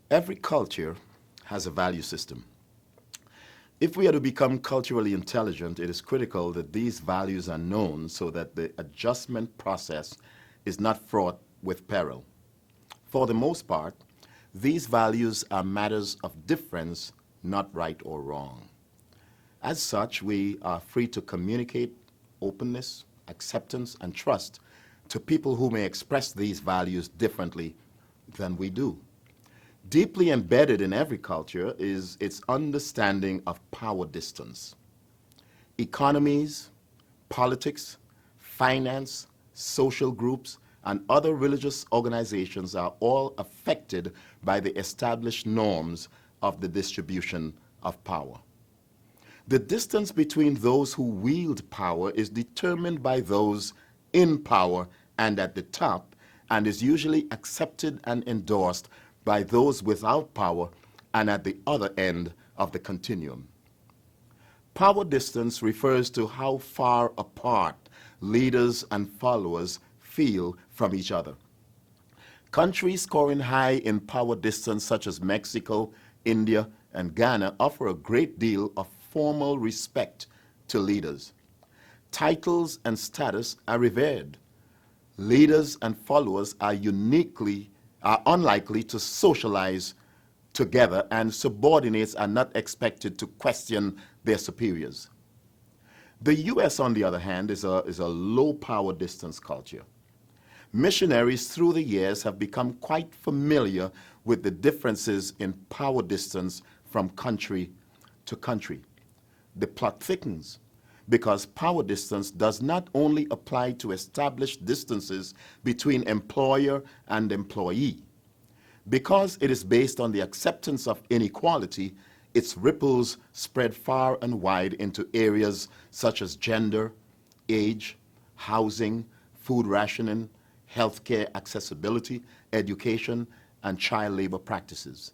Every culture has a value system. If we are to become culturally intelligent, it is critical that these values are known so that the adjustment process is not fraught with peril. For the most part, these values are matters of difference, not right or wrong. As such, we are free to communicate openness, acceptance, and trust to people who may express these values differently than we do. Deeply embedded in every culture is its understanding of power distance. Economies, politics, finance, social groups, and other religious organizations are all affected by the established norms of the distribution of power. The distance between those who wield power is determined by those in power and at the top, and is usually accepted and endorsed by those without power and at the other end of the continuum. Power distance refers to how far apart leaders and followers feel from each other. Countries scoring high in power distance, such as Mexico, India, and Ghana, offer a great deal of formal respect to leaders. Titles and status are revered. Leaders and followers are unlikely to socialize together, and subordinates are not expected to question their superiors. The U.S., on the other hand, is a low power distance culture. Missionaries through the years have become quite familiar with the differences in power distance from country to country. The plot thickens because power distance does not only apply to established distances between employer and employee. Because it is based on the acceptance of inequality, its ripples spread far and wide into areas such as gender, age, housing, food rationing, healthcare accessibility, education, and child labor practices.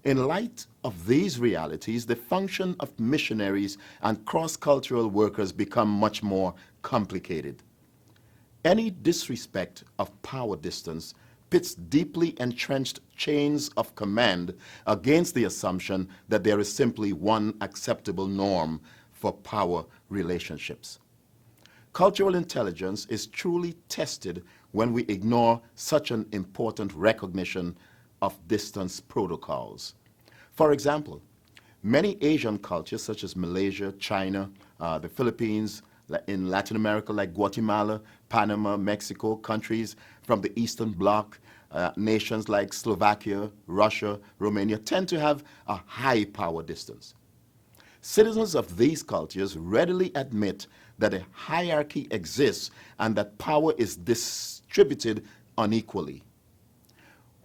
In light of these realities, the function of missionaries and cross-cultural workers become much more complicated. Any disrespect of power distance pits deeply entrenched chains of command against the assumption that there is simply one acceptable norm for power relationships. Cultural intelligence is truly tested when we ignore such an important recognition of distance protocols. For example, many Asian cultures such as Malaysia, China, the Philippines, in Latin America like Guatemala, Panama, Mexico, countries from the Eastern Bloc, nations like Slovakia, Russia, Romania tend to have a high power distance. Citizens of these cultures readily admit that a hierarchy exists and that power is distributed unequally.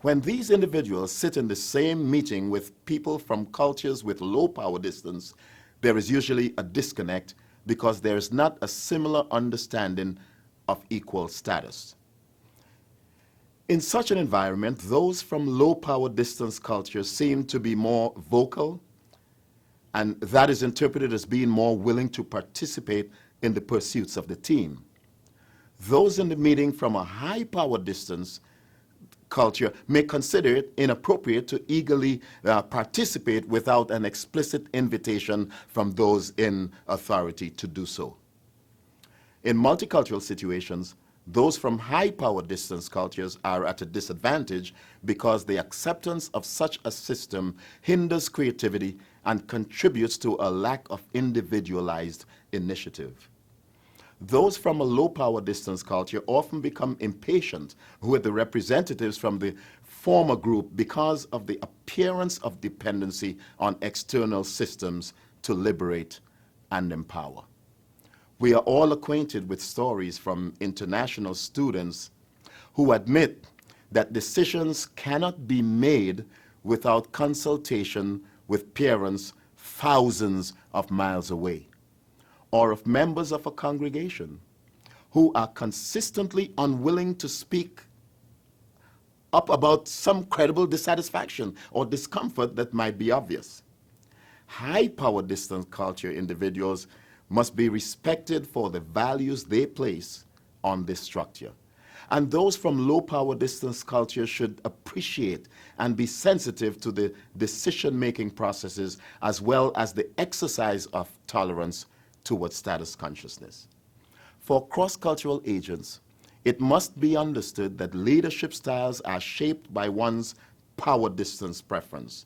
When these individuals sit in the same meeting with people from cultures with low power distance, there is usually a disconnect because there is not a similar understanding of equal status. In such an environment, those from low power distance cultures seem to be more vocal, and that is interpreted as being more willing to participate in the pursuits of the team. Those in the meeting from a high power distance culture may consider it inappropriate to eagerly participate without an explicit invitation from those in authority to do so. In multicultural situations, those from high power distance cultures are at a disadvantage because the acceptance of such a system hinders creativity and contributes to a lack of individualized initiative. Those from a low power distance culture often become impatient with the representatives from the former group because of the appearance of dependency on external systems to liberate and empower. We are all acquainted with stories from international students who admit that decisions cannot be made without consultation with parents thousands of miles away, or of members of a congregation who are consistently unwilling to speak up about some credible dissatisfaction or discomfort that might be obvious. High power distance culture individuals must be respected for the values they place on this structure. And those from low power distance culture should appreciate and be sensitive to the decision-making processes as well as the exercise of tolerance towards status consciousness. For cross-cultural agents, it must be understood that leadership styles are shaped by one's power distance preference.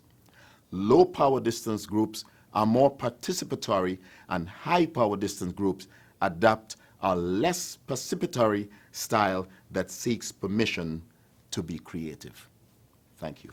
Low power distance groups are more participatory, and high power distance groups adopt a less participatory style that seeks permission to be creative. Thank you.